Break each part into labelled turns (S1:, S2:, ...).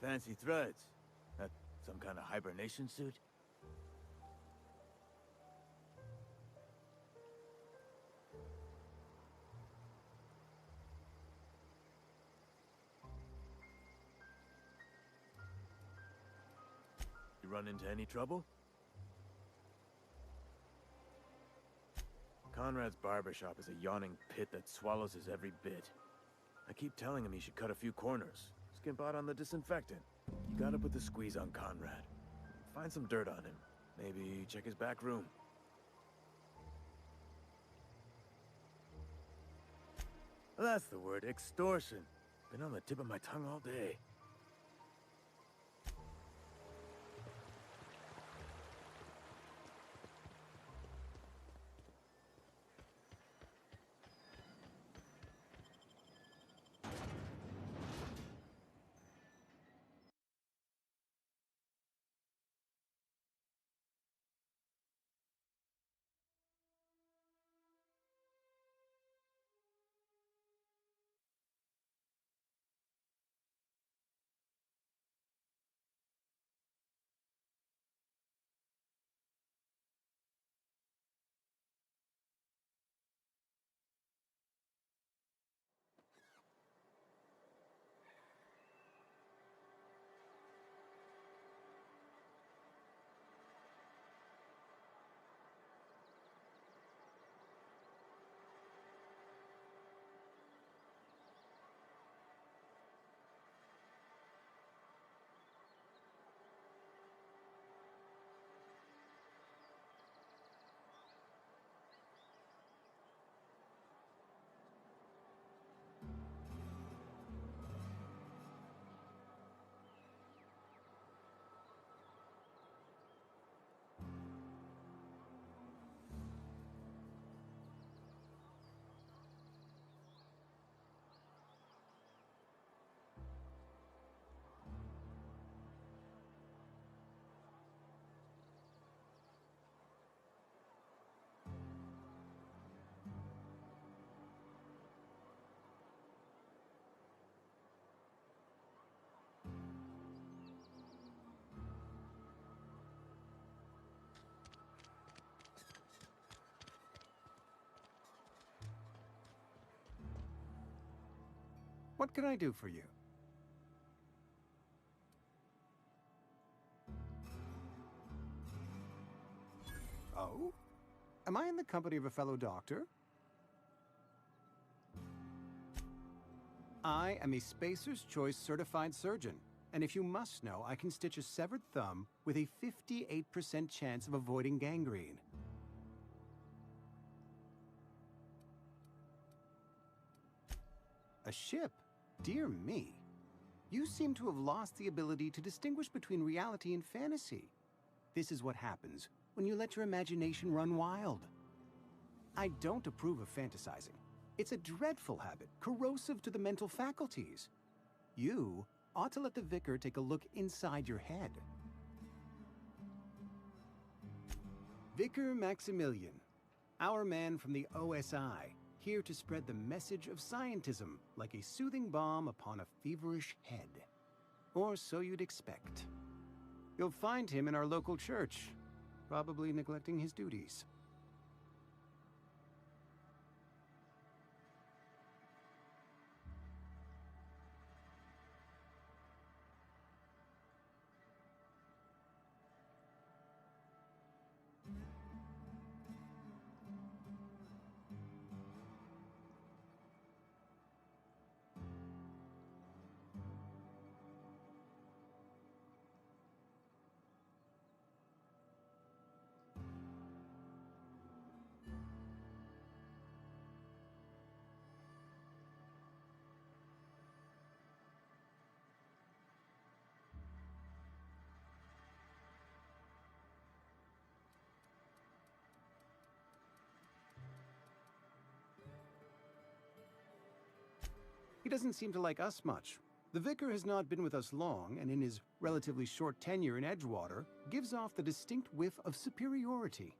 S1: fancy threads. That some kind of hibernation suit? You run into any trouble? Conrad's barbershop is a yawning pit that swallows his every bit. I keep telling him he should cut a few corners. Skimp out on the disinfectant. You gotta put the squeeze on Conrad. Find some dirt on him. Maybe check his back room. That's the word, extortion. Been on the tip of my tongue all day.
S2: What can I do for you? Oh? Am I in the company of a fellow doctor? I am a Spacer's Choice certified surgeon, and if you must know, I can stitch a severed thumb with a 58% chance of avoiding gangrene. A ship? Dear me. You seem to have lost the ability to distinguish between reality and fantasy. This is what happens when you let your imagination run wild. I don't approve of fantasizing. It's a dreadful habit, corrosive to the mental faculties. You ought to let the vicar take a look inside your head. Vicar Maximilian, our man from the OSI, here to spread the message of scientism like a soothing balm upon a feverish head. Or so you'd expect. You'll find him in our local church, probably neglecting his duties. He doesn't seem to like us much. The vicar has not been with us long, and in his relatively short tenure in Edgewater, gives off the distinct whiff of superiority.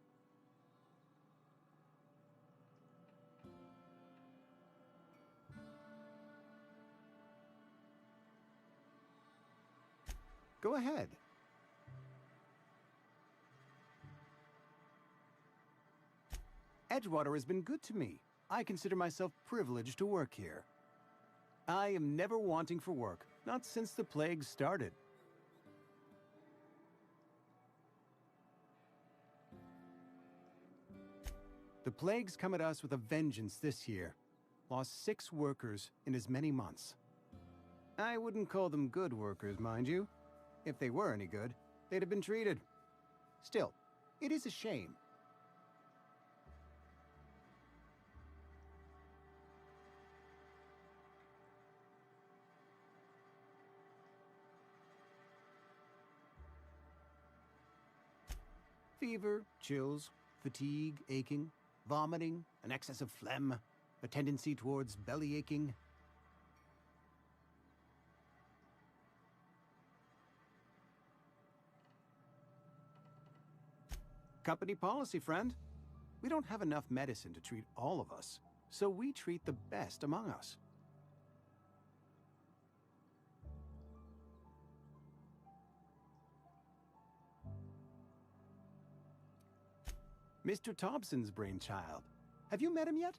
S2: Go ahead. Edgewater has been good to me. I consider myself privileged to work here. I am never wanting for work, not since the plague started. The plague's come at us with a vengeance this year. Lost 6 workers in as many months. I wouldn't call them good workers, mind you. If they were any good, they'd have been treated. Still, it is a shame. Fever, chills, fatigue, aching, vomiting, an excess of phlegm, a tendency towards belly aching. Company policy, friend. We don't have enough medicine to treat all of us, so we treat the best among us. Mr. Thompson's brainchild. Have you met him yet?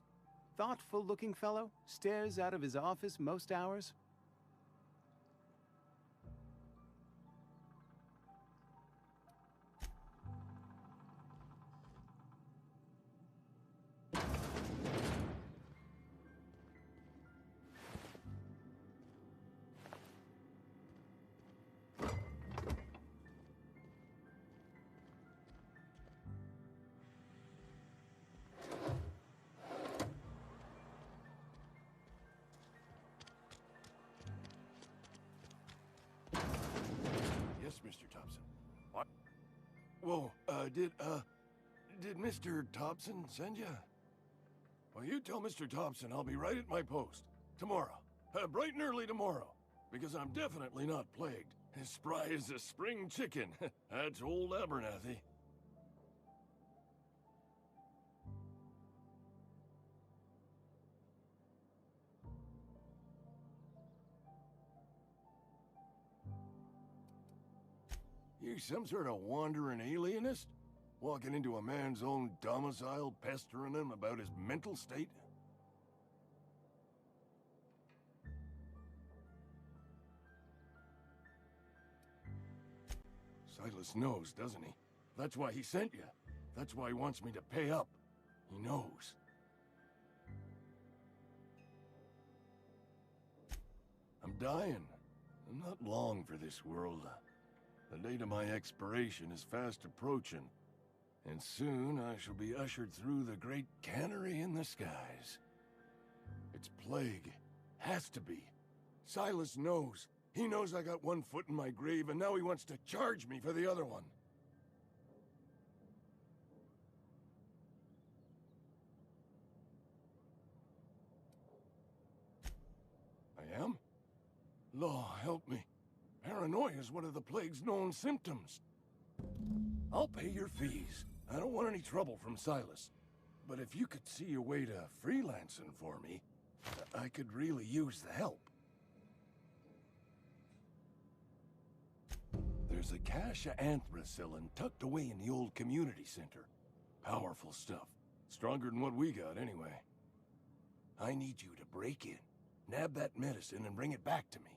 S2: Thoughtful-looking fellow, stares out of his office most hours.
S3: Yes, Mr. Thompson. What? Whoa, did Mr. Thompson send you? Well, you tell Mr. Thompson I'll be right at my post. Tomorrow. Bright and early tomorrow. Because I'm definitely not plagued. As spry as a spring chicken. That's old Abernathy. You some sort of wandering alienist? Walking into a man's own domicile, pestering him about his mental state? Silas knows, doesn't he? That's why he sent you. That's why he wants me to pay up. He knows. I'm dying. I'm not long for this world. The date of my expiration is fast approaching, and soon I shall be ushered through the great cannery in the skies. It's plague. Has to be. Silas knows. He knows I got one foot in my grave, and now he wants to charge me for the other one. I am? Law, help me. Paranoia is one of the plague's known symptoms. I'll pay your fees. I don't want any trouble from Silas. But if you could see a way to freelancing for me, I could really use the help. There's a cache of anthracillin tucked away in the old community center. Powerful stuff. Stronger than what we got, anyway. I need you to break in, nab that medicine, and bring it back to me.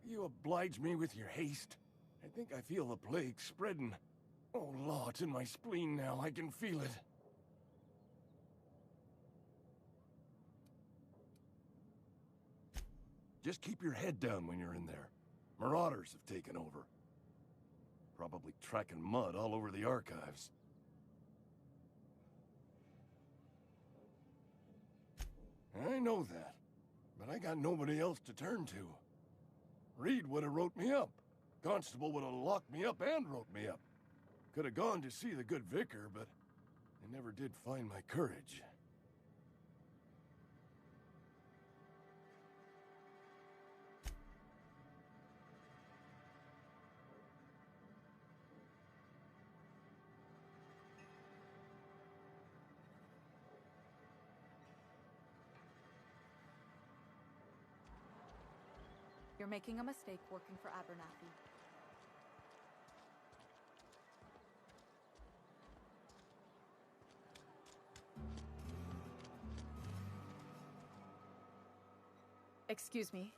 S3: You oblige me with your haste. I think I feel the plague spreading. Oh, Law, it's in my spleen now. I can feel it. Just keep your head down when you're in there. Marauders have taken over. Probably tracking mud all over the archives. I know that, but I got nobody else to turn to. Reed would have wrote me up. Constable would have locked me up and wrote me up. Could have gone to see the good vicar, but I never did find my courage.
S4: You're making a mistake working for Abernathy. Excuse me.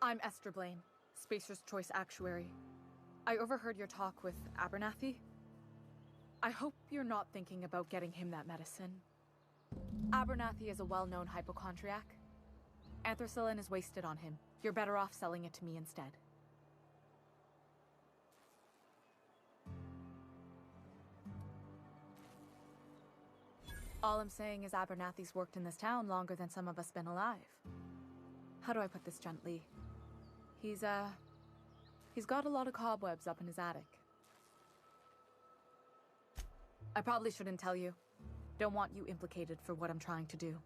S4: I'm Esther Blaine, Spacer's Choice Actuary. I overheard your talk with Abernathy. I hope you're not thinking about getting him that medicine. Abernathy is a well-known hypochondriac. Anthracillin is wasted on him. You're better off selling it to me instead. All I'm saying is Abernathy's worked in this town longer than some of us been alive. How do I put this gently? He's got a lot of cobwebs up in his attic. I probably shouldn't tell you. Don't want you implicated for what I'm trying to do.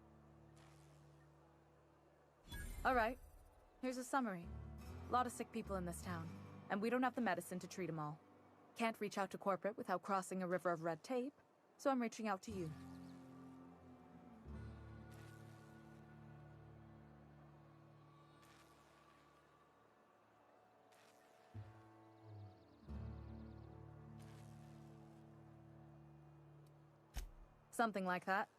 S4: Alright, here's a summary. A lot of sick people in this town, and we don't have the medicine to treat them all. Can't reach out to corporate without crossing a river of red tape, so I'm reaching out to you. Something like that.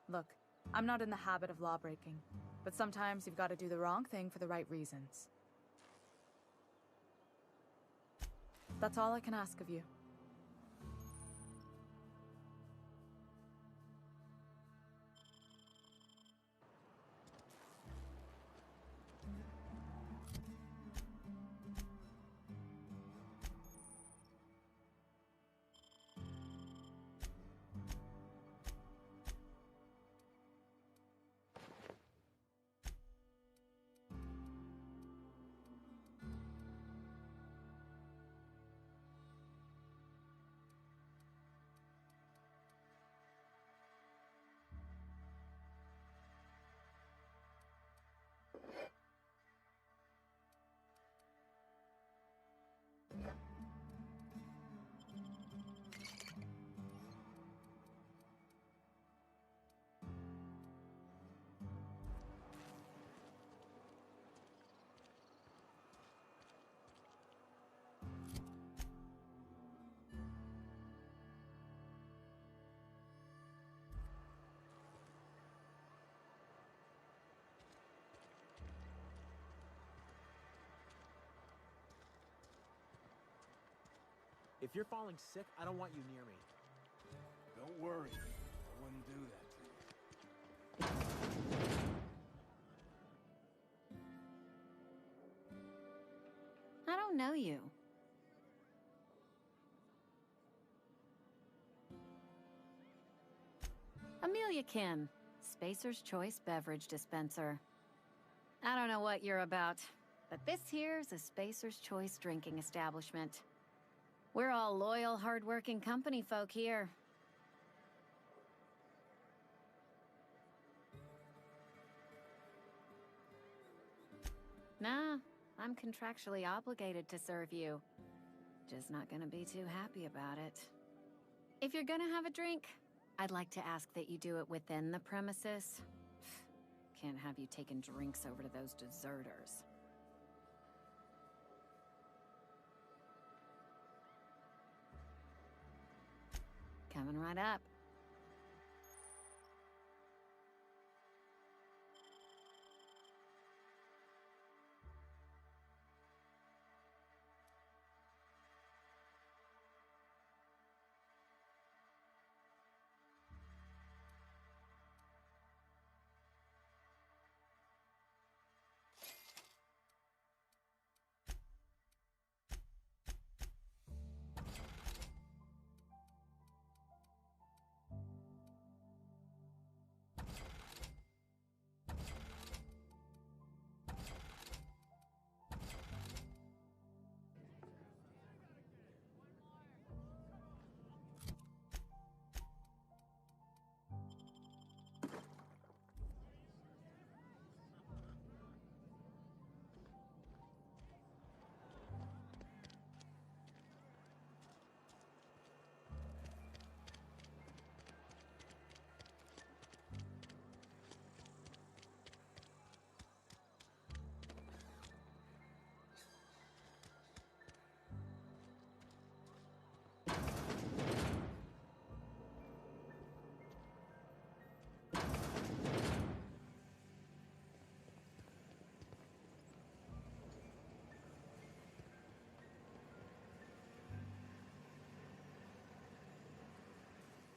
S4: Look, I'm not in the habit of law-breaking, but sometimes you've got to do the wrong thing for the right reasons. That's all I can ask of you.
S5: If you're falling sick, I don't want you near me.
S3: Don't worry. I wouldn't do that to you.
S6: I don't know you. Amelia Kim, Spacer's Choice Beverage Dispenser. I don't know what you're about, but this here's a Spacer's Choice drinking establishment. We're all loyal, hard-working company folk here. Nah, I'm contractually obligated to serve you. Just not gonna be too happy about it. If you're gonna have a drink, I'd like to ask that you do it within the premises. Can't have you taking drinks over to those deserters. Coming right up.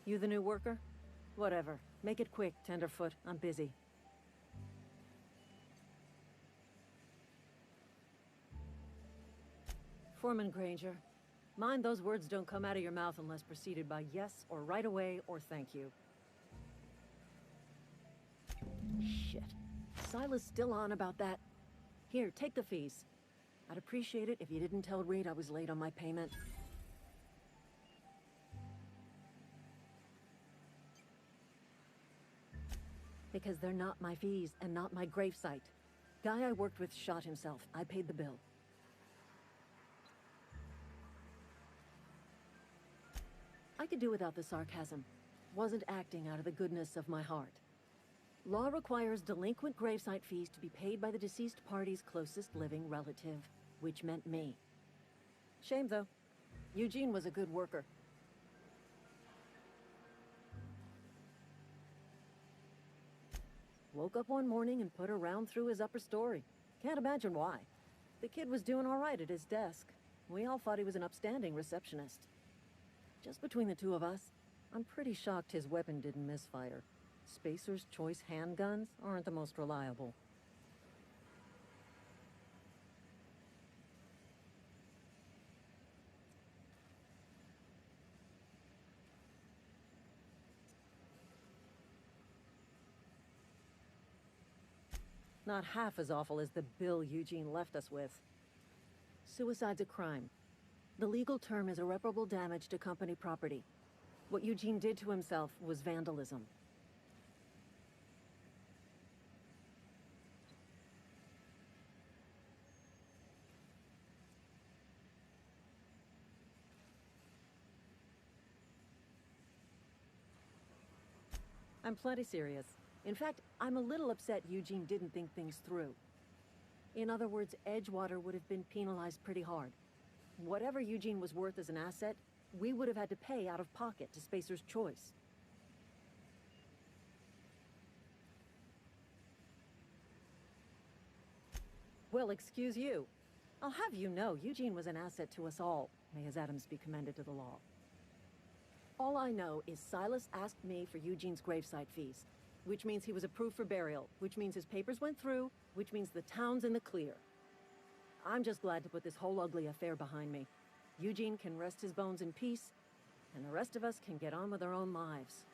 S7: You the new worker? Whatever. Make it quick, Tenderfoot. I'm busy. Foreman Granger. Mind those words don't come out of your mouth unless preceded by yes, or right away, or thank you. Shit. Silas still on about that? Here, take the fees. I'd appreciate it if you didn't tell Reed I was late on my payment. Because they're not my fees and not my gravesite. Guy I worked with shot himself. I paid the bill. I could do without the sarcasm. Wasn't acting out of the goodness of my heart. Law requires delinquent gravesite fees to be paid by the deceased party's closest living relative, which meant me. Shame, though. Eugene was a good worker. Woke up one morning and put a round through his upper story. Can't imagine why. The kid was doing all right at his desk. We all thought he was an upstanding receptionist. Just between the two of us, I'm pretty shocked his weapon didn't misfire. Spacer's Choice handguns aren't the most reliable. Not half as awful as the bill Eugene left us with. Suicide's a crime. The legal term is irreparable damage to company property. What Eugene did to himself was vandalism. I'm plenty serious. In fact, I'm a little upset Eugene didn't think things through. In other words, Edgewater would have been penalized pretty hard. Whatever Eugene was worth as an asset, we would have had to pay out of pocket to Spacer's Choice. Well, excuse you. I'll have you know, Eugene was an asset to us all. May his atoms be commended to the law. All I know is Silas asked me for Eugene's gravesite fees, which means he was approved for burial, which means his papers went through, which means the town's in the clear. I'm just glad to put this whole ugly affair behind me. Eugene can rest his bones in peace, and the rest of us can get on with our own lives.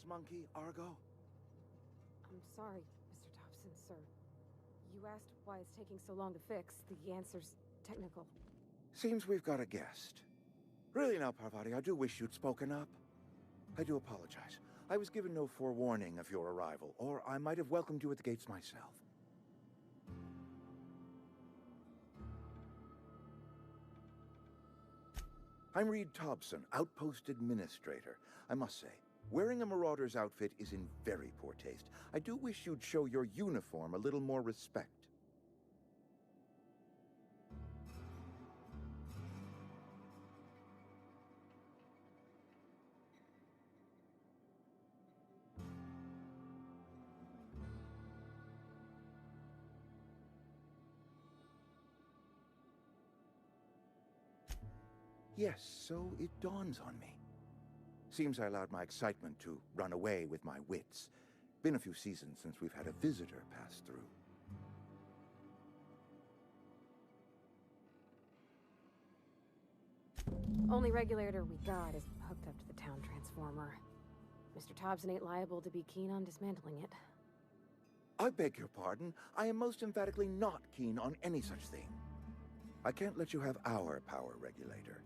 S8: monkey, Argo?
S9: I'm sorry, Mr. Thompson, sir. You asked why it's taking so long to fix. The answer's technical.
S8: Seems we've got a guest. Really now, Parvati, I do wish you'd spoken up. I do apologize. I was given no forewarning of your arrival, or I might have welcomed you at the gates myself. I'm Reed Thompson, Outpost Administrator. I must say, wearing a Marauder's outfit is in very poor taste. I do wish you'd show your uniform a little more respect. Yes, so it dawns on me. Seems I allowed my excitement to run away with my wits. Been a few seasons since we've had a visitor pass through.
S9: Only regulator we got is hooked up to the town transformer. Mr. Thompson ain't liable to be keen on dismantling it.
S8: I beg your pardon. I am most emphatically not keen on any such thing. I can't let you have our power regulator.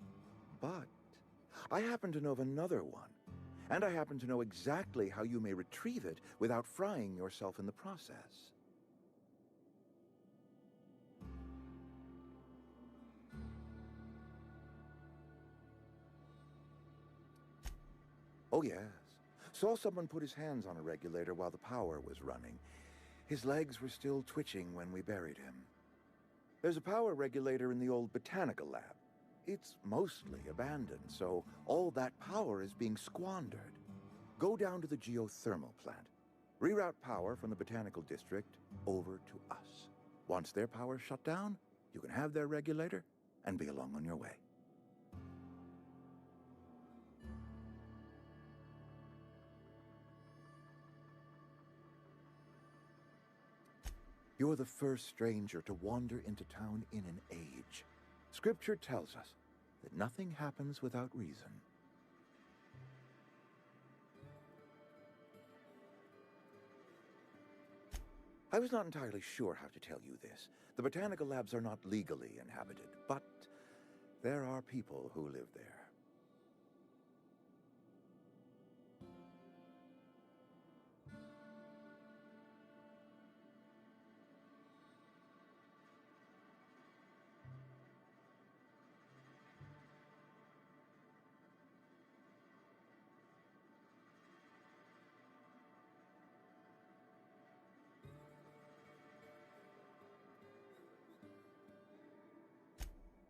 S8: But I happen to know of another one, and I happen to know exactly how you may retrieve it without frying yourself in the process. Oh yes. Saw someone put his hands on a regulator while the power was running. His legs were still twitching when we buried him. There's a power regulator in the old botanical lab. It's mostly abandoned, so all that power is being squandered. Go down to the geothermal plant. Reroute power from the botanical district over to us. Once their power's shut down, you can have their regulator and be along on your way. You're the first stranger to wander into town in an age. Scripture tells us that nothing happens without reason. I was not entirely sure how to tell you this. The botanical labs are not legally inhabited, but there are people who live there.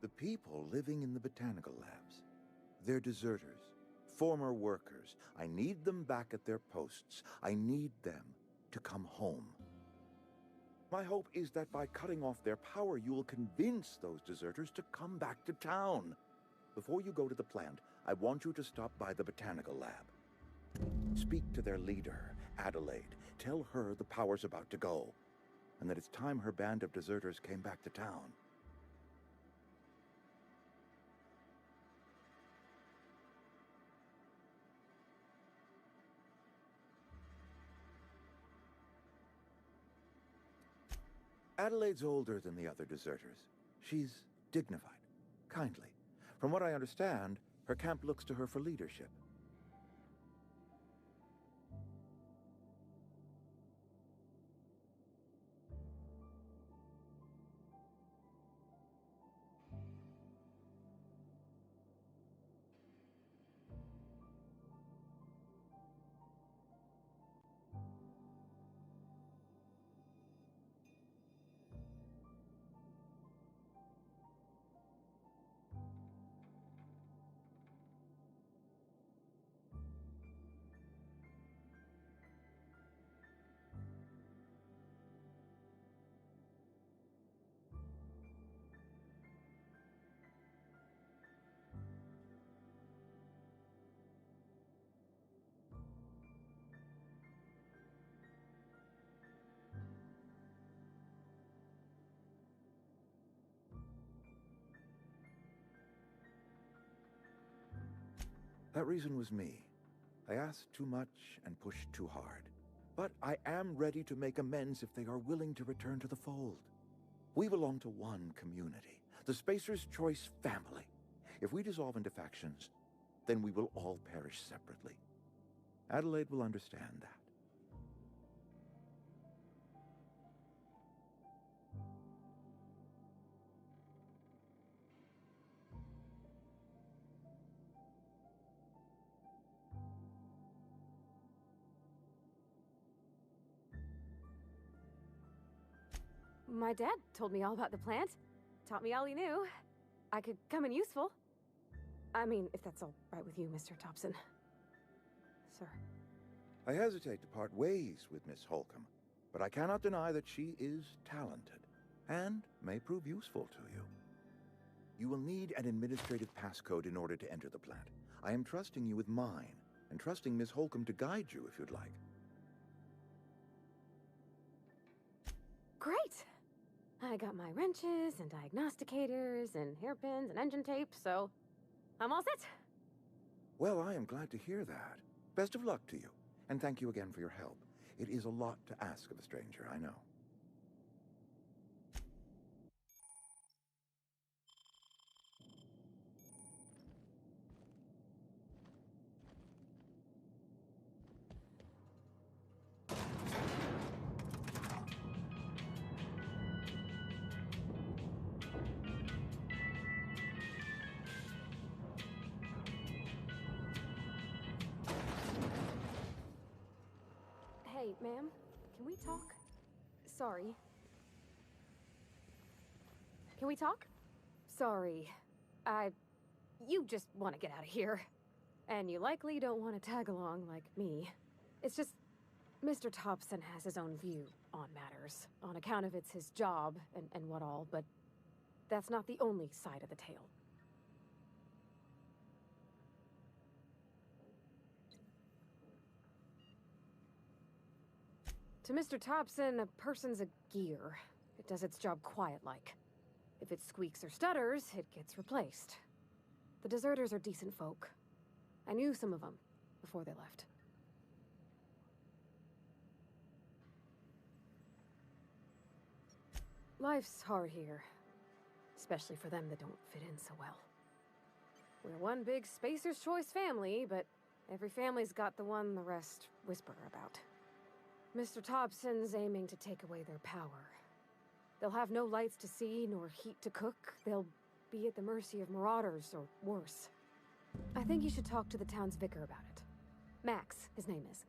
S8: The people living in the botanical labs. They're deserters, former workers. I need them back at their posts. I need them to come home. My hope is that by cutting off their power, you will convince those deserters to come back to town. Before you go to the plant, I want you to stop by the botanical lab. Speak to their leader, Adelaide. Tell her the power's about to go, and that it's time her band of deserters came back to town. Adelaide's older than the other deserters. She's dignified, kindly. From what I understand, her camp looks to her for leadership. That reason was me. I asked too much and pushed too hard. But I am ready to make amends if they are willing to return to the fold. We belong to one community, the Spacer's Choice family. If we dissolve into factions, then we will all perish separately. Adelaide will understand that.
S9: My dad told me all about the plant. Taught me all he knew. I could come in useful. I mean, if that's all right with you, Mr. Thompson. Sir.
S8: I hesitate to part ways with Miss Holcomb, but I cannot deny that she is talented and may prove useful to you. You will need an administrative passcode in order to enter the plant. I am trusting you with mine, and trusting Miss Holcomb to guide you if you'd like.
S9: Great! I got my wrenches and diagnosticators and hairpins and engine tape, so I'm all set.
S8: Well, I am glad to hear that. Best of luck to you, and thank you again for your help. It is a lot to ask of a stranger, I know.
S9: Hey, ma'am, can we talk? Sorry. Can we talk? Sorry. You just want to get out of here. And you likely don't want to tag along like me. It's just, Mr. Thompson has his own view on matters, on account of it's his job and what all, but that's not the only side of the tale. To Mr. Thompson, a person's a gear. It does its job quiet-like. If it squeaks or stutters, it gets replaced. The deserters are decent folk. I knew some of them before they left. Life's hard here, especially for them that don't fit in so well. We're one big Spacer's Choice family, but every family's got the one the rest whisper about. Mr. Thompson's aiming to take away their power. They'll have no lights to see, nor heat to cook. They'll be at the mercy of marauders, or worse. I think you should talk to the town's vicar about it. Max, his name is.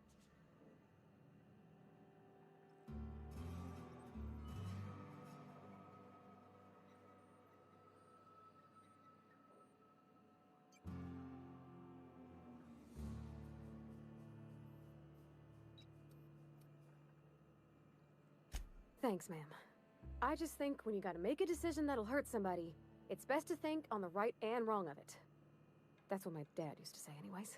S9: Thanks, ma'am. I just think when you gotta make a decision that'll hurt somebody, it's best to think on the right and wrong of it. That's what my dad used to say anyways.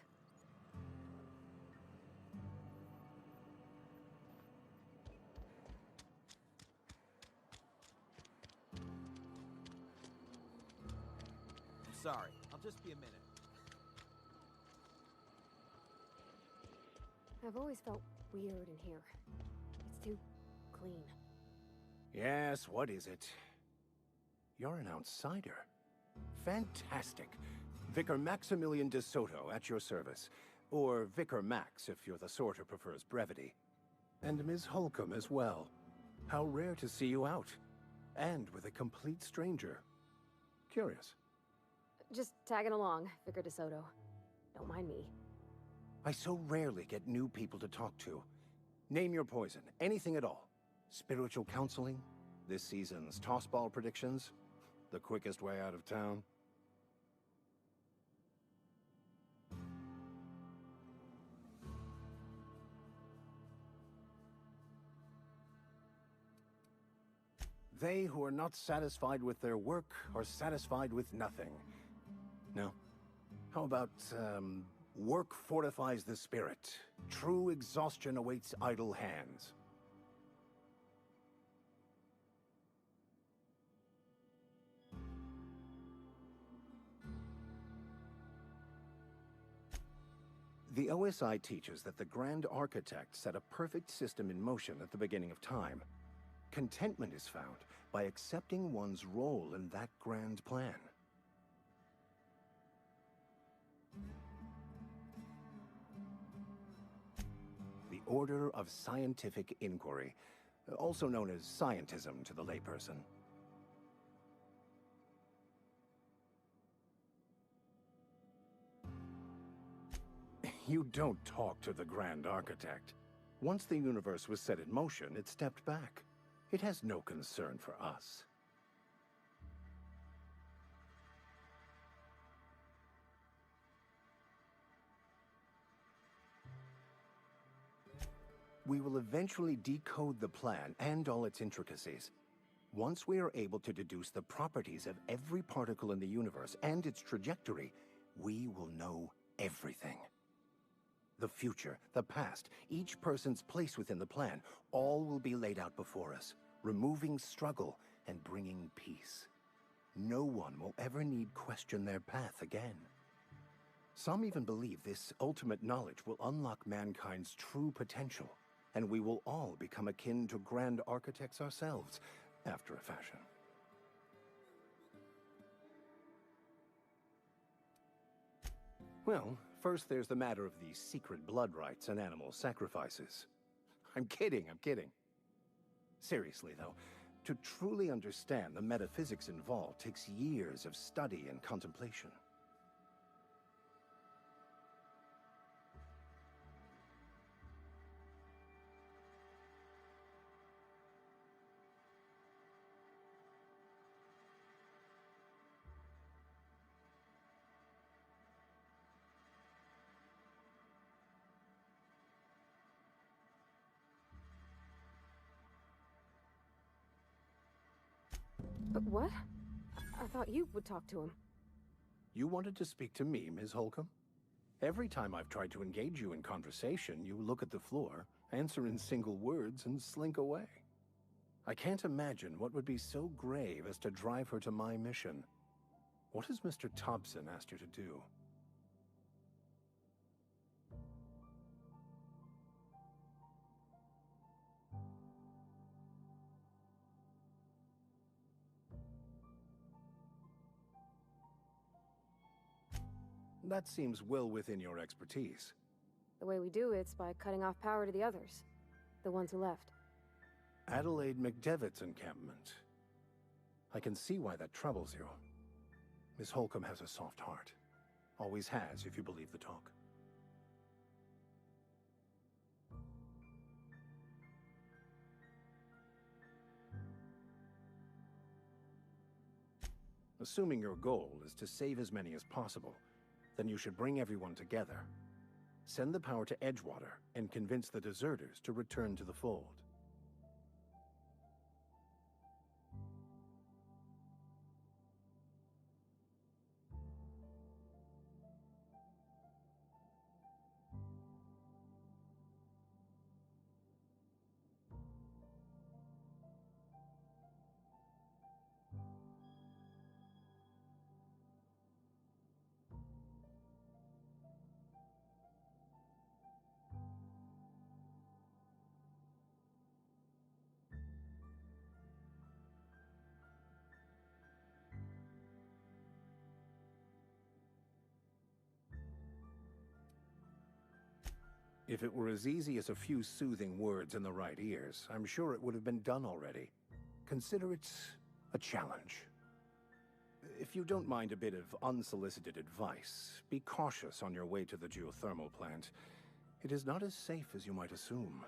S5: I'm sorry. I'll just be a minute.
S9: I've always felt weird in here. It's too clean.
S10: Yes, what is it? You're an outsider. Fantastic. Vicar Maximilian de Soto at your service. Or Vicar Max, if you're the sort who prefers brevity. And Ms. Holcomb as well. How rare to see you out. And with a complete stranger. Curious.
S9: Just tagging along, Vicar de Soto. Don't mind me.
S10: I so rarely get new people to talk to. Name your poison, anything at all. Spiritual counseling? This season's tossball predictions? The quickest way out of town? They who are not satisfied with their work are satisfied with nothing. No? How about, work fortifies the spirit. True exhaustion awaits idle hands. The OSI teaches that the Grand Architect set a perfect system in motion at the beginning of time. Contentment is found by accepting one's role in that grand plan. The Order of Scientific Inquiry, also known as scientism to the layperson. You don't talk to the Grand Architect. Once the universe was set in motion, it stepped back. It has no concern for us. We will eventually decode the plan and all its intricacies. Once we are able to deduce the properties of every particle in the universe and its trajectory, we will know everything. The future, the past, each person's place within the plan, all will be laid out before us, removing struggle and bringing peace. No one will ever need question their path again. Some even believe this ultimate knowledge will unlock mankind's true potential, and we will all become akin to Grand Architects ourselves, after a fashion. Well, first there's the matter of the secret blood rites and animal sacrifices. I'm kidding. Seriously, though, to truly understand the metaphysics involved takes years of study and contemplation.
S9: But what? I thought you would talk to him.
S10: You wanted to speak to me, Ms. Holcomb? Every time I've tried to engage you in conversation, you look at the floor, answer in single words, and slink away. I can't imagine what would be so grave as to drive her to my mission. What has Mr. Thompson asked you to do? That seems well within your expertise.
S9: The way we do it's by cutting off power to the others. The ones who left.
S10: Adelaide McDevitt's encampment. I can see why that troubles you. Miss Holcomb has a soft heart. Always has, if you believe the talk. Assuming your goal is to save as many as possible, then you should bring everyone together. Send the power to Edgewater and convince the deserters to return to the fold. If it were as easy as a few soothing words in the right ears, I'm sure it would have been done already. Consider it a challenge. If you don't mind a bit of unsolicited advice, be cautious on your way to the geothermal plant. It is not as safe as you might assume.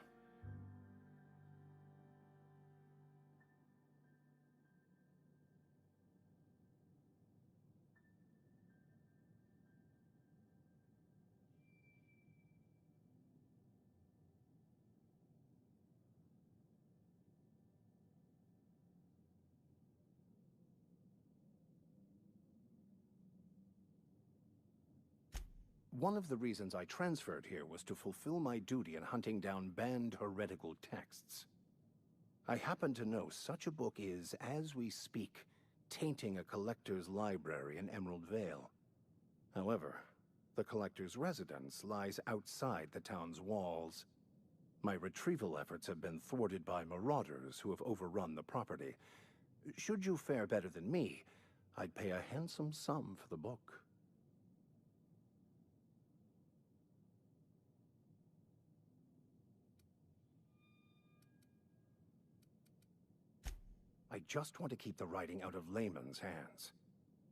S10: One of the reasons I transferred here was to fulfill my duty in hunting down banned heretical texts. I happen to know such a book is, as we speak, tainting a collector's library in Emerald Vale. However, The collector's residence lies outside the town's walls. My retrieval efforts have been thwarted by marauders who have overrun the property. Should you fare better than me, I'd pay a handsome sum for the book. I just want to keep the writing out of layman's hands.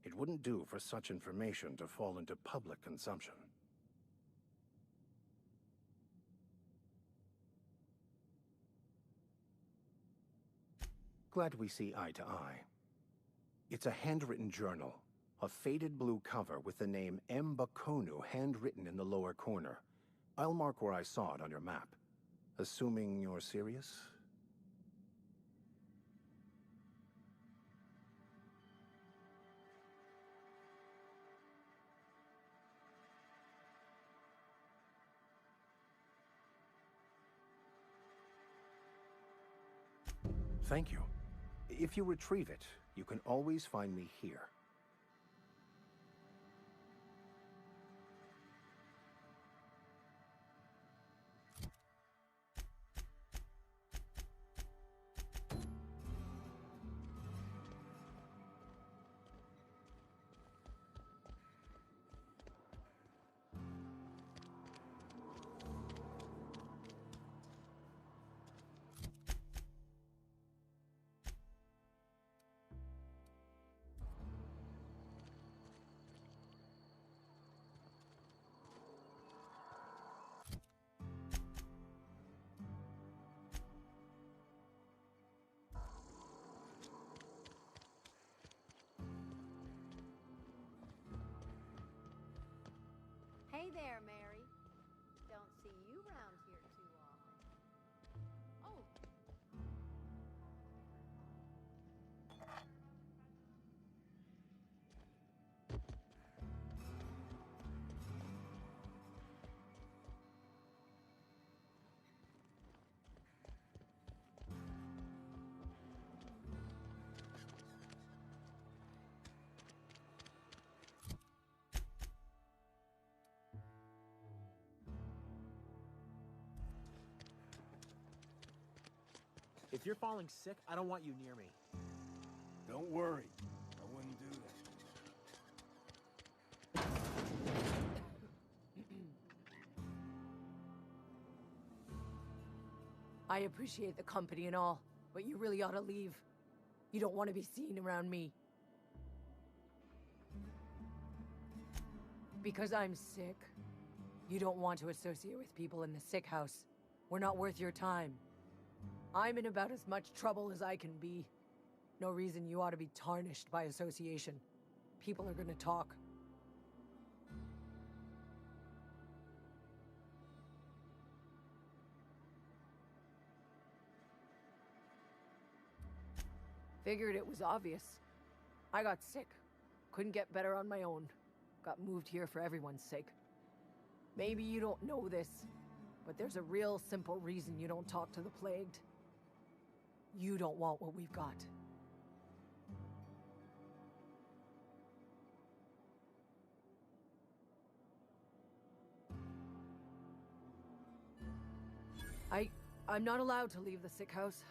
S10: It wouldn't do for such information to fall into public consumption. Glad we see eye to eye. It's a handwritten journal, a faded blue cover with the name M. Bakonu handwritten in the lower corner. I'll mark where I saw it on your map. Assuming you're serious? Thank you. If you retrieve it, you can always find me here.
S6: Hey there, Mary. Don't see you around here too often. Oh.
S5: If you're falling sick, I don't want you near me.
S3: Don't worry. I wouldn't do that.
S11: I appreciate the company and all, but you really ought to leave. You don't want to be seen around me. Because I'm sick. You don't want to associate with people in the sick house. We're not worth your time. I'm in about as much trouble as I can be. No reason you ought to be tarnished by association. People are gonna talk. Figured it was obvious. I got sick. Couldn't get better on my own. Got moved here for everyone's sake. Maybe you don't know this, but there's a real simple reason you don't talk to the plagued. You don't want what we've got. I'm not allowed to leave the sick house.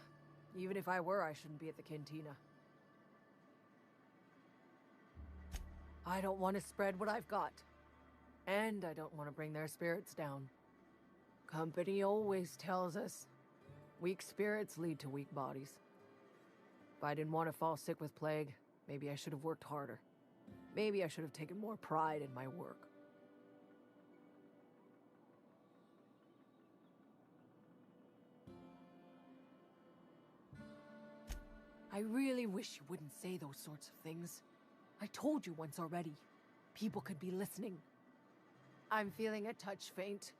S11: Even if I were, I shouldn't be at the cantina. I don't want to spread what I've got. And I don't want to bring their spirits down. Company always tells us, weak spirits lead to weak bodies. If I didn't want to fall sick with plague, maybe I should have worked harder. Maybe I should have taken more pride in my work. I really wish you wouldn't say those sorts of things. I told you once already. People could be listening. I'm feeling a touch faint.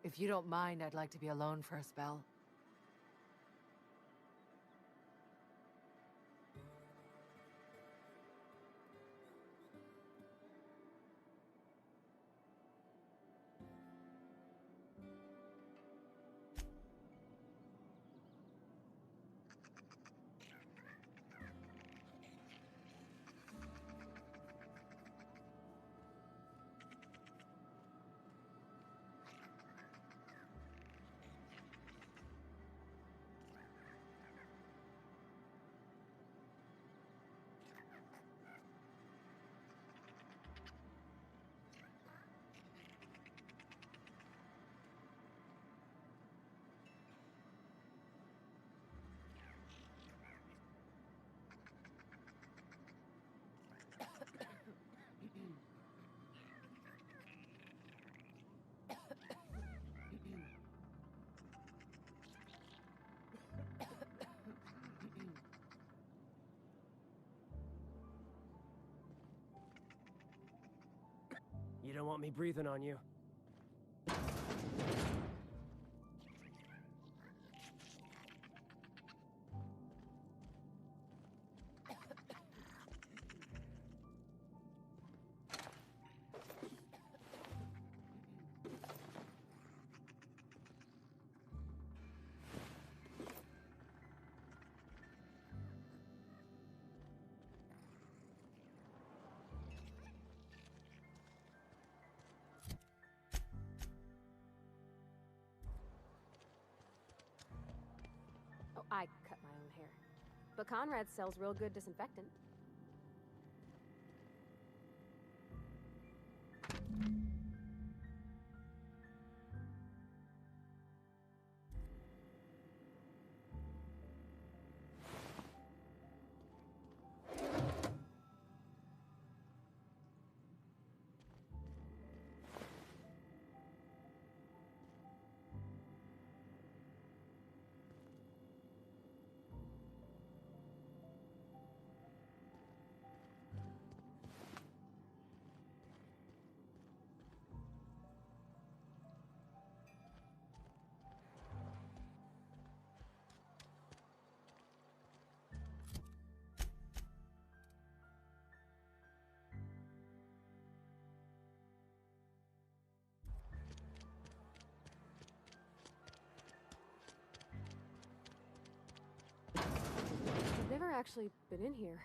S11: If you don't mind, I'd like to be alone for a spell.
S12: don't want me breathing on you.
S9: Oh, I cut my own hair. But Conrad sells real good disinfectant. I've never actually been in here.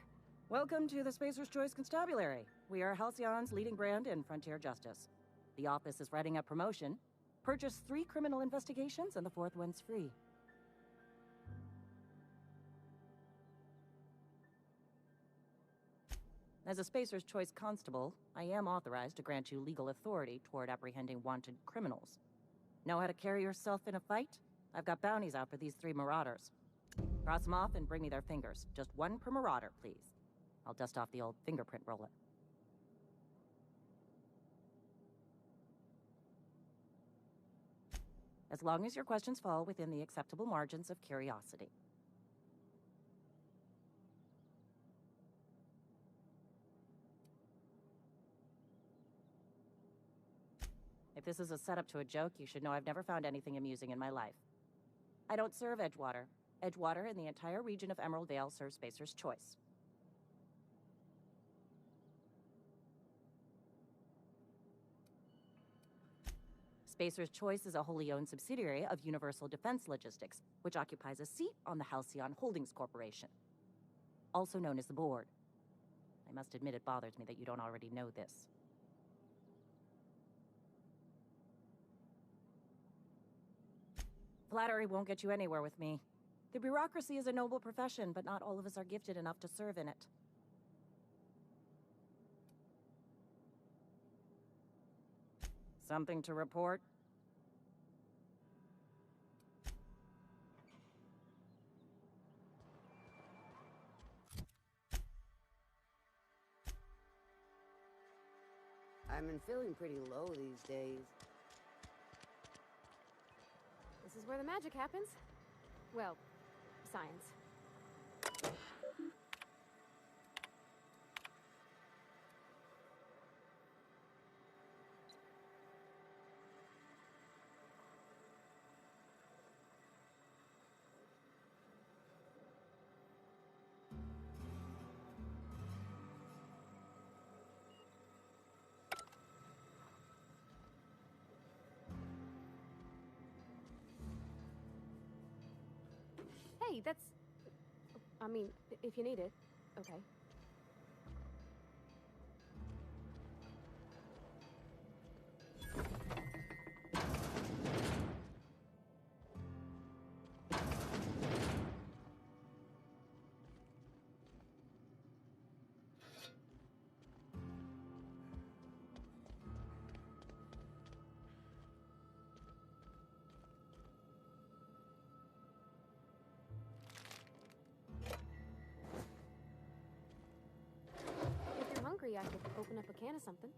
S13: Welcome to the Spacer's Choice Constabulary. We are Halcyon's leading brand in frontier justice. The office is writing a promotion. Purchase 3 criminal investigations and the 4th one's free. As a Spacer's Choice constable, I am authorized to grant you legal authority toward apprehending wanted criminals. Know how to carry yourself in a fight? I've got bounties out for these 3 marauders. Cross them off and bring me their fingers. Just 1 per marauder, please. I'll dust off the old fingerprint roller. As long as your questions fall within the acceptable margins of curiosity. If this is a setup to a joke, you should know I've never found anything amusing in my life. I don't serve Edgewater. Edgewater and the entire region of Emerald Vale serve Spacer's Choice. Spacer's Choice is a wholly owned subsidiary of Universal Defense Logistics, which occupies a seat on the Halcyon Holdings Corporation, also known as the Board. I must admit it bothers me that you don't already know this. Flattery won't get you anywhere with me. The bureaucracy is a noble profession, but not all of us are gifted enough to serve in it. Something to report?
S14: I've been feeling pretty low these days.
S9: This is where the magic happens. Well, science. Hey, that's... I mean, if you need it, okay. I could open up a can of something.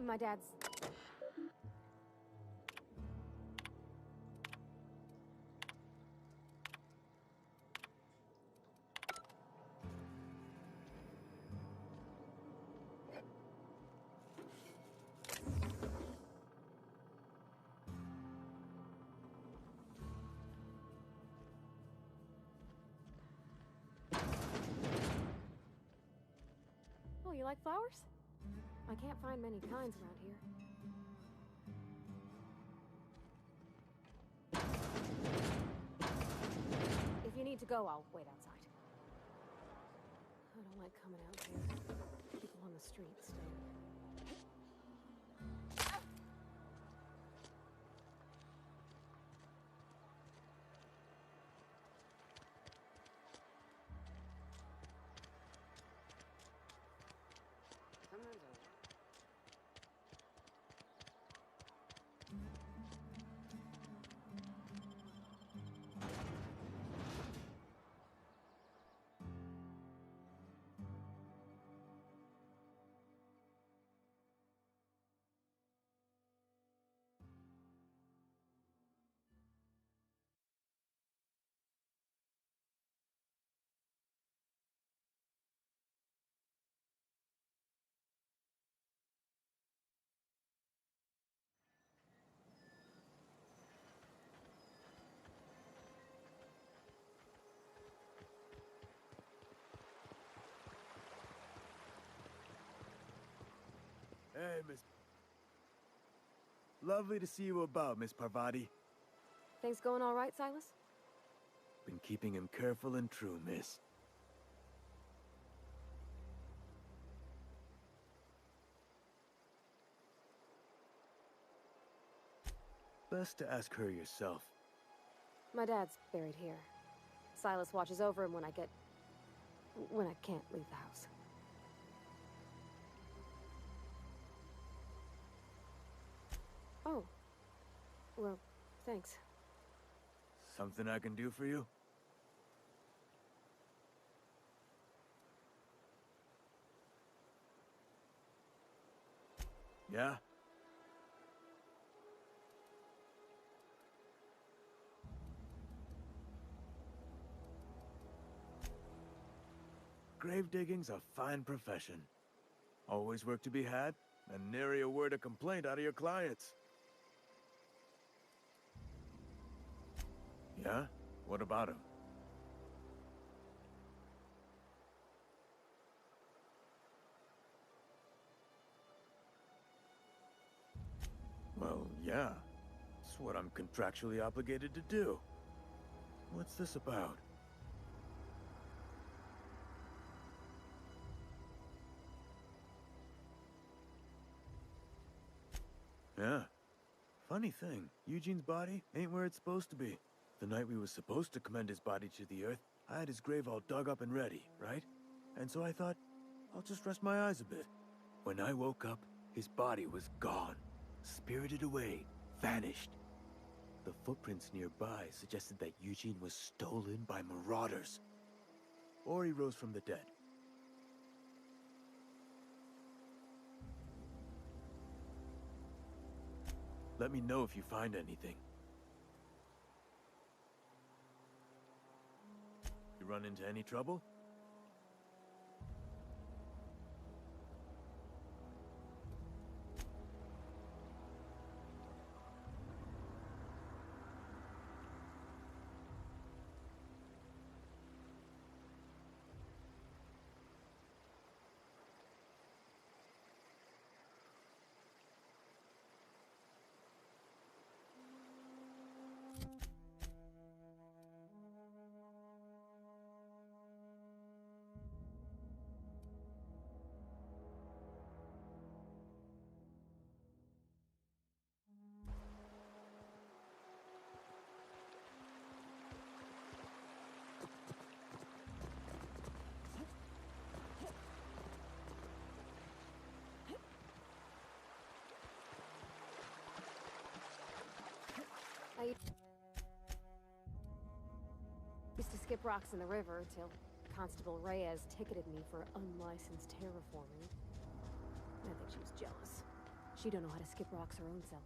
S9: My dad's... Oh, you like flowers? I can't find many kinds around here. If you need to go, I'll wait outside. I don't like coming out here. People on the street stare.
S1: Hey, Miss... Lovely to see you about, Miss Parvati.
S9: Things going all right, Silas?
S1: Been keeping him careful and true, miss. Best to ask her yourself.
S9: My dad's buried here. Silas watches over him when I can't leave the house. Oh. Well, thanks.
S1: Something I can do for you? Yeah? Grave digging's a fine profession. Always work to be had, and nary a word of complaint out of your clients. Yeah? What about him? Well, yeah. It's what I'm contractually obligated to do. What's this about? Yeah. Funny thing, Eugene's body ain't where it's supposed to be. The night we was supposed to commend his body to the earth, I had his grave all dug up and ready, right? And so I thought, I'll just rest my eyes a bit. When I woke up, his body was gone. Spirited away, vanished. The footprints nearby suggested that Eugene was stolen by marauders. Or he rose from the dead. Let me know if you find anything. You run into any trouble?
S9: I used to skip rocks in the river till Constable Reyes ticketed me for unlicensed terraforming. I think she was jealous. She don't know how to skip rocks her own self.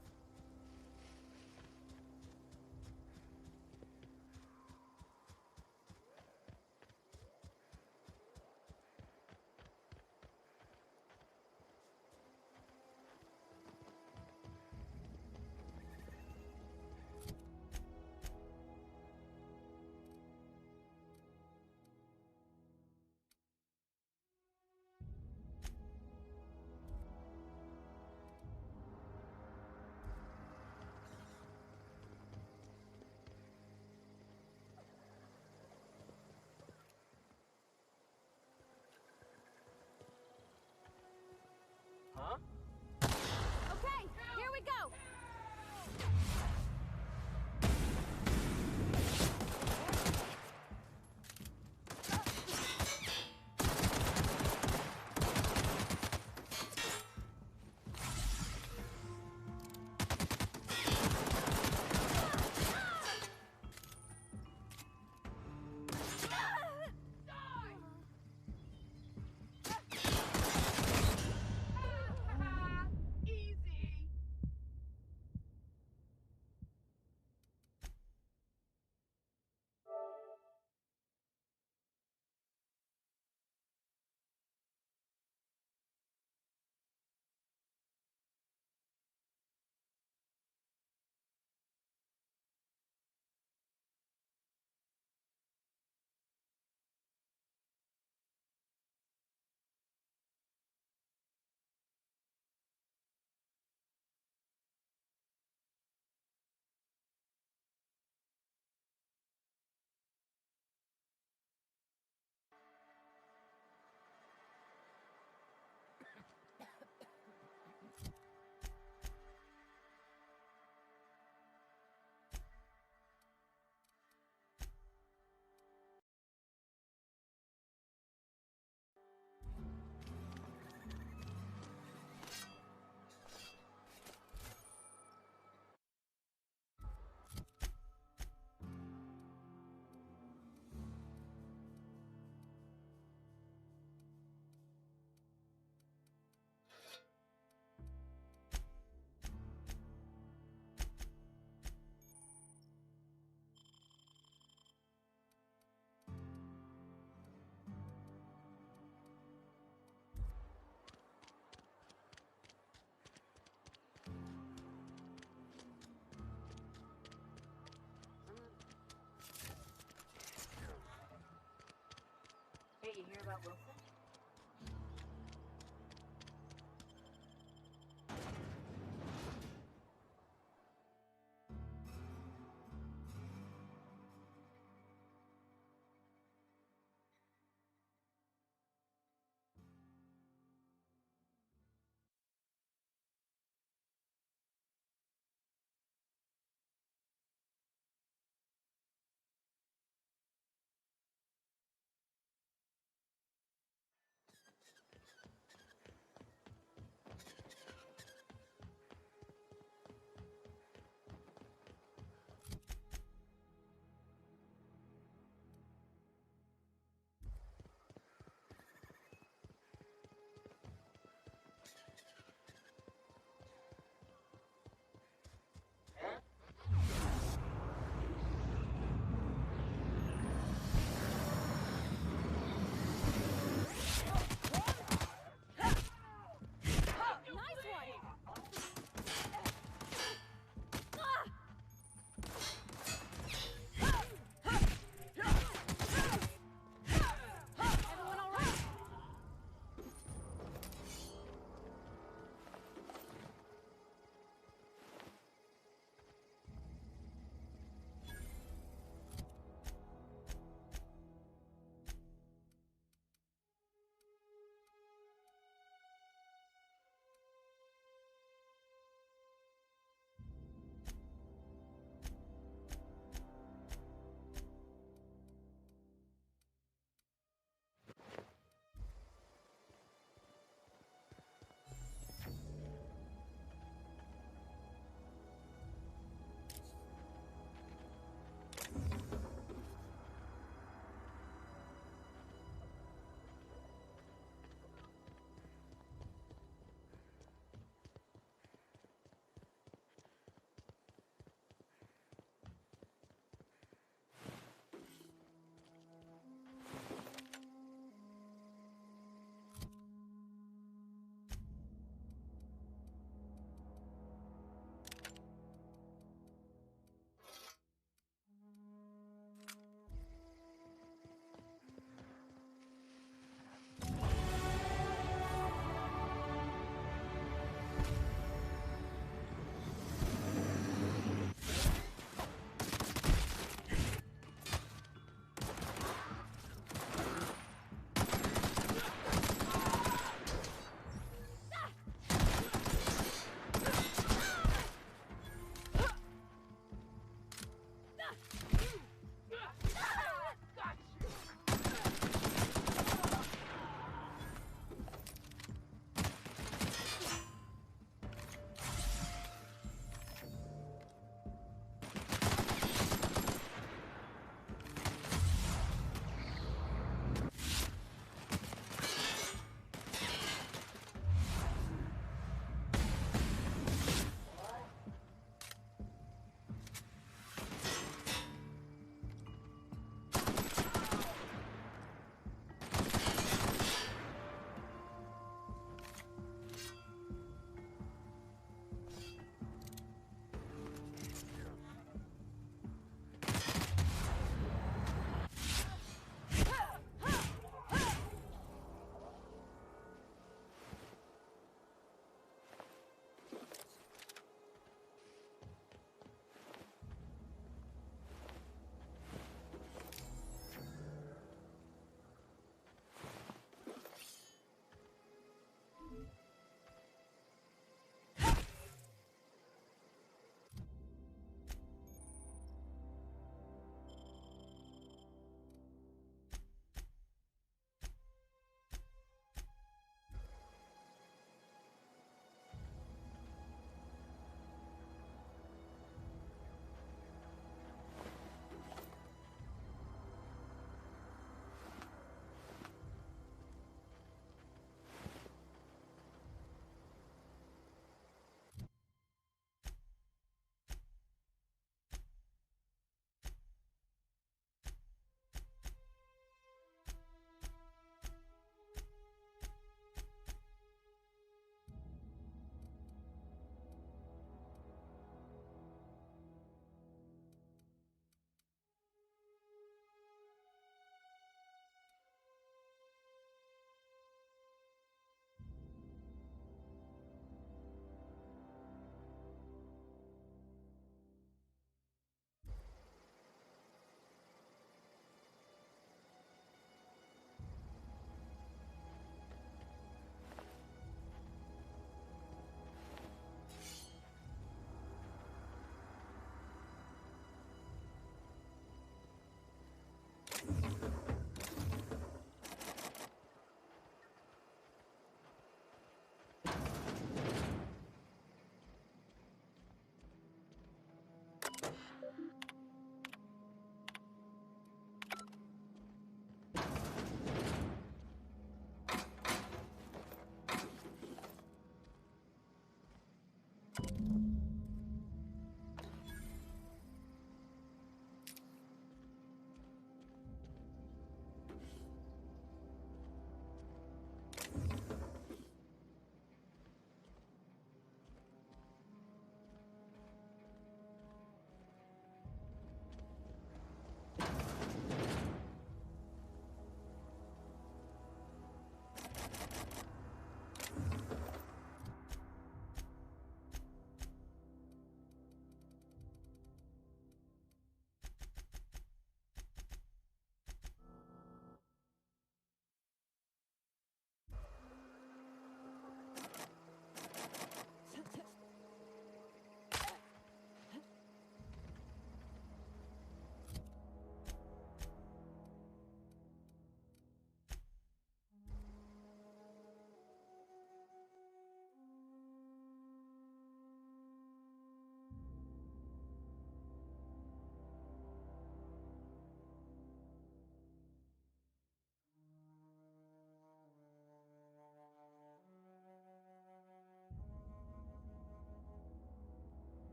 S5: Huh?
S9: Okay, here we go!
S6: Hey, you hear about Wilson?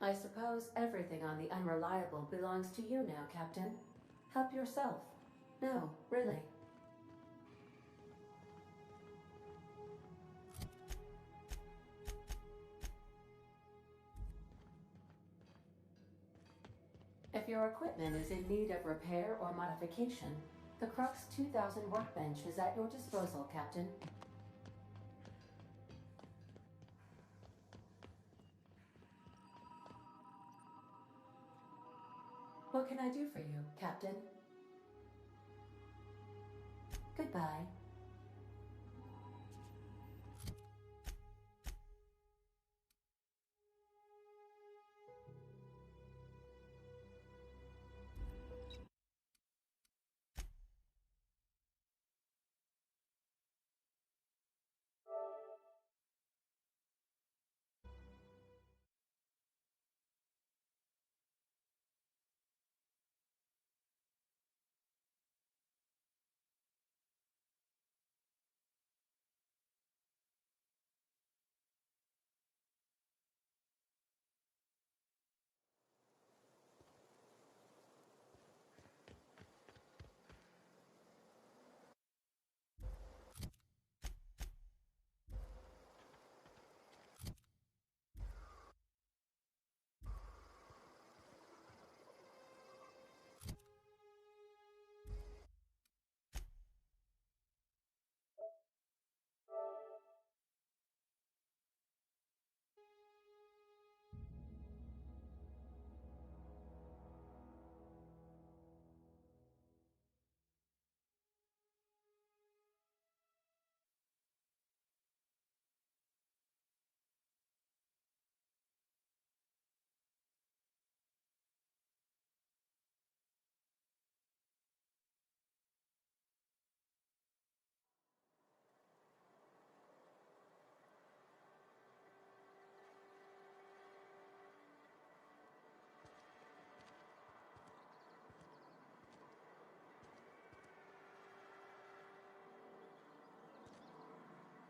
S12: I suppose everything on the Unreliable belongs to you now, Captain. Help yourself. No, really. If your equipment is in need of repair or modification, the Crux 2000 workbench is at your disposal, Captain. What can I do for you, Captain? Goodbye.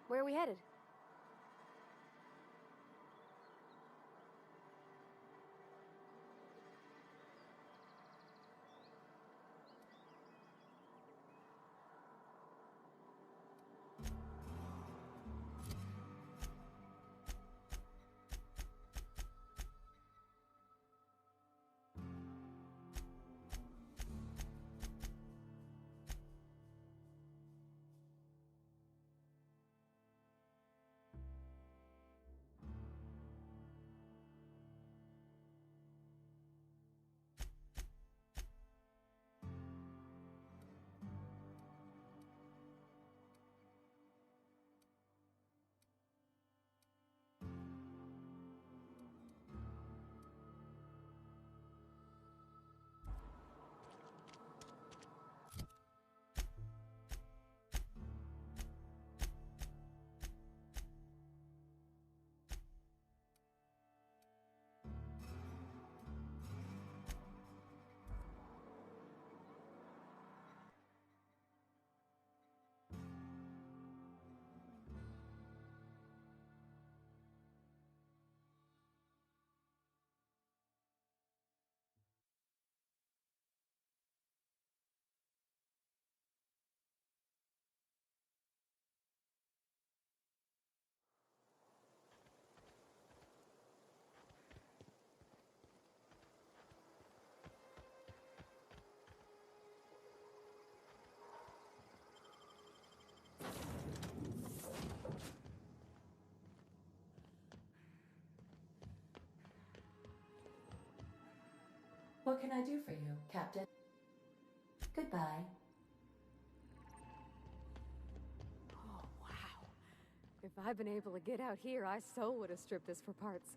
S9: Where are we headed?
S12: What can I do for you, Captain? Goodbye.
S9: Oh, wow. If I'd been able to get out here, I so would have stripped this for parts.